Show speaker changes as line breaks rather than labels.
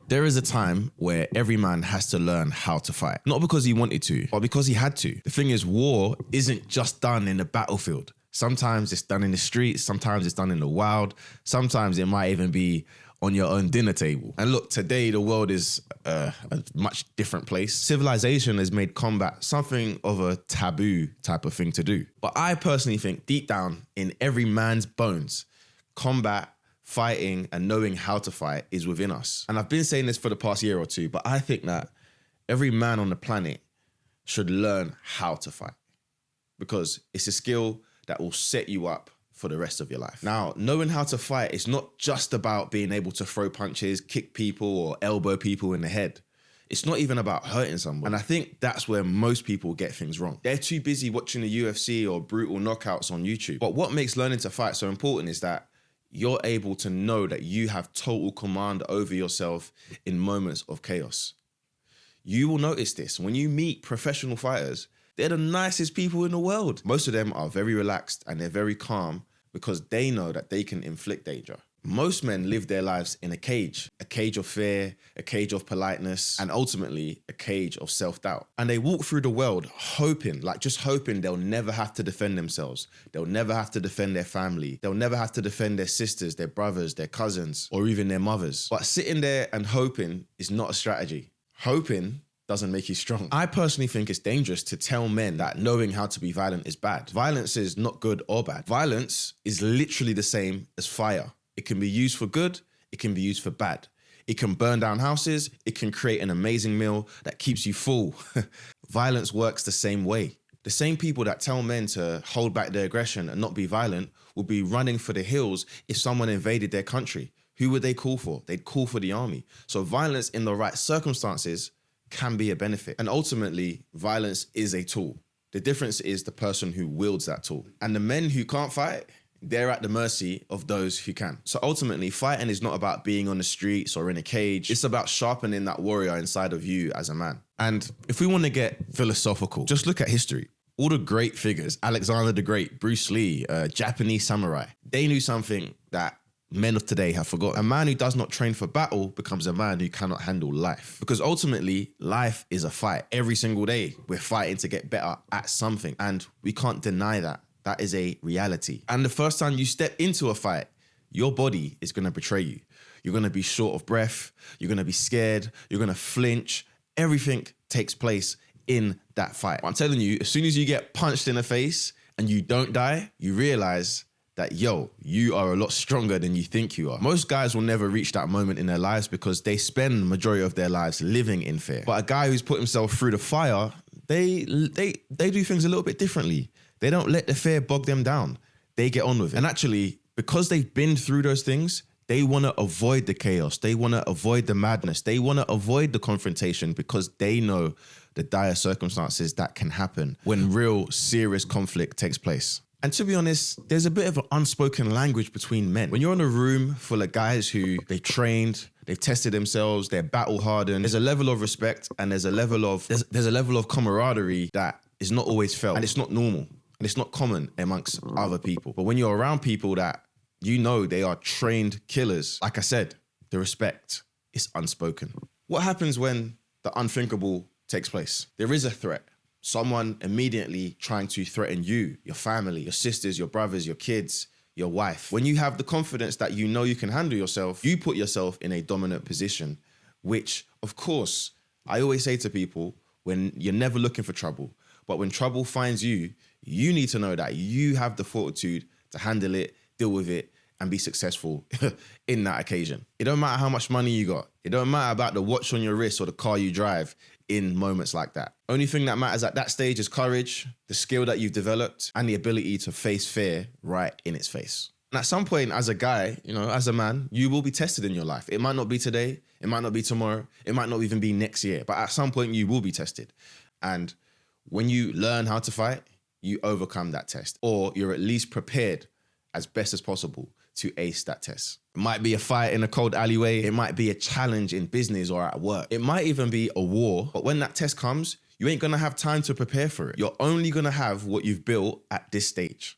There is a time where every man has to learn how to fight. Not because he wanted to, but because he had to. The thing is, war isn't just done in the battlefield. Sometimes it's done in the streets, sometimes it's done in the wild, sometimes it might even be on your own dinner table. And look, today the world is a much different place. Civilization has made combat something of a taboo type of thing to do. But I personally think deep down in every man's bones, combat, fighting and knowing how to fight is within us. And I've been saying this for the past year or two, but I think that every man on the planet should learn how to fight because it's a skill that will set you up for the rest of your life. Now, knowing how to fight is not just about being able to throw punches, kick people or elbow people in the head. It's not even about hurting someone. And I think that's where most people get things wrong. They're too busy watching the UFC or brutal knockouts on YouTube. But what makes learning to fight so important is that you're able to know that you have total command over yourself in moments of chaos. You will notice this. When you meet professional fighters, they're the nicest people in the world. Most of them are very relaxed and they're very calm because they know that they can inflict danger. Most men live their lives in a cage of fear, a cage of politeness, and ultimately a cage of self-doubt. And they walk through the world hoping, just hoping they'll never have to defend themselves. They'll never have to defend their family. They'll never have to defend their sisters, their brothers, their cousins, or even their mothers. But sitting there and hoping is not a strategy. Hoping doesn't make you strong. I personally think it's dangerous to tell men that knowing how to be violent is bad. Violence is not good or bad. Violence is literally the same as fire. It can be used for good, it can be used for bad. It can burn down houses, it can create an amazing meal that keeps you full. Violence works the same way. The same people that tell men to hold back their aggression and not be violent will be running for the hills if someone invaded their country. Who would they call for? They'd call for the army. So violence in the right circumstances can be a benefit. And ultimately, violence is a tool. The difference is the person who wields that tool. And the men who can't fight, they're at the mercy of those who can. So ultimately, fighting is not about being on the streets or in a cage. It's about sharpening that warrior inside of you as a man. And if we want to get philosophical, just look at history. All the great figures, Alexander the Great, Bruce Lee, Japanese samurai, they knew something that men of today have forgotten. A man who does not train for battle becomes a man who cannot handle life. Because ultimately, life is a fight. Every single day, we're fighting to get better at something. And we can't deny that. That is a reality. And the first time you step into a fight, your body is going to betray you. You're going to be short of breath. You're going to be scared. You're going to flinch. Everything takes place in that fight. I'm telling you, as soon as you get punched in the face and you don't die, you realize that, you are a lot stronger than you think you are. Most guys will never reach that moment in their lives because they spend the majority of their lives living in fear. But a guy who's put himself through the fire, they do things a little bit differently. They don't let the fear bog them down. They get on with it. And actually, because they've been through those things, they want to avoid the chaos. They want to avoid the madness. They want to avoid the confrontation because they know the dire circumstances that can happen when real serious conflict takes place. And to be honest, there's a bit of an unspoken language between men. When you're in a room full of guys who they've trained, they've tested themselves, they're battle hardened, there's a level of respect and there's a level of camaraderie that is not always felt, and it's not normal. And it's not common amongst other people. But when you're around people that you know they are trained killers, like I said, the respect is unspoken. What happens when the unthinkable takes place? There is a threat. Someone immediately trying to threaten you, your family, your sisters, your brothers, your kids, your wife. When you have the confidence that you know you can handle yourself, you put yourself in a dominant position, which, of course, I always say to people, when you're never looking for trouble, but when trouble finds you, you need to know that you have the fortitude to handle it, deal with it, and be successful in that occasion. It don't matter how much money you got. It don't matter about the watch on your wrist or the car you drive in moments like that. Only thing that matters at that stage is courage, the skill that you've developed, and the ability to face fear right in its face. And at some point as a guy, as a man, you will be tested in your life. It might not be today, it might not be tomorrow, it might not even be next year, but at some point you will be tested. And when you learn how to fight, you overcome that test, or you're at least prepared as best as possible to ace that test. It might be a fight in a cold alleyway. It might be a challenge in business or at work. It might even be a war. But when that test comes, you ain't gonna have time to prepare for it. You're only gonna have what you've built at this stage.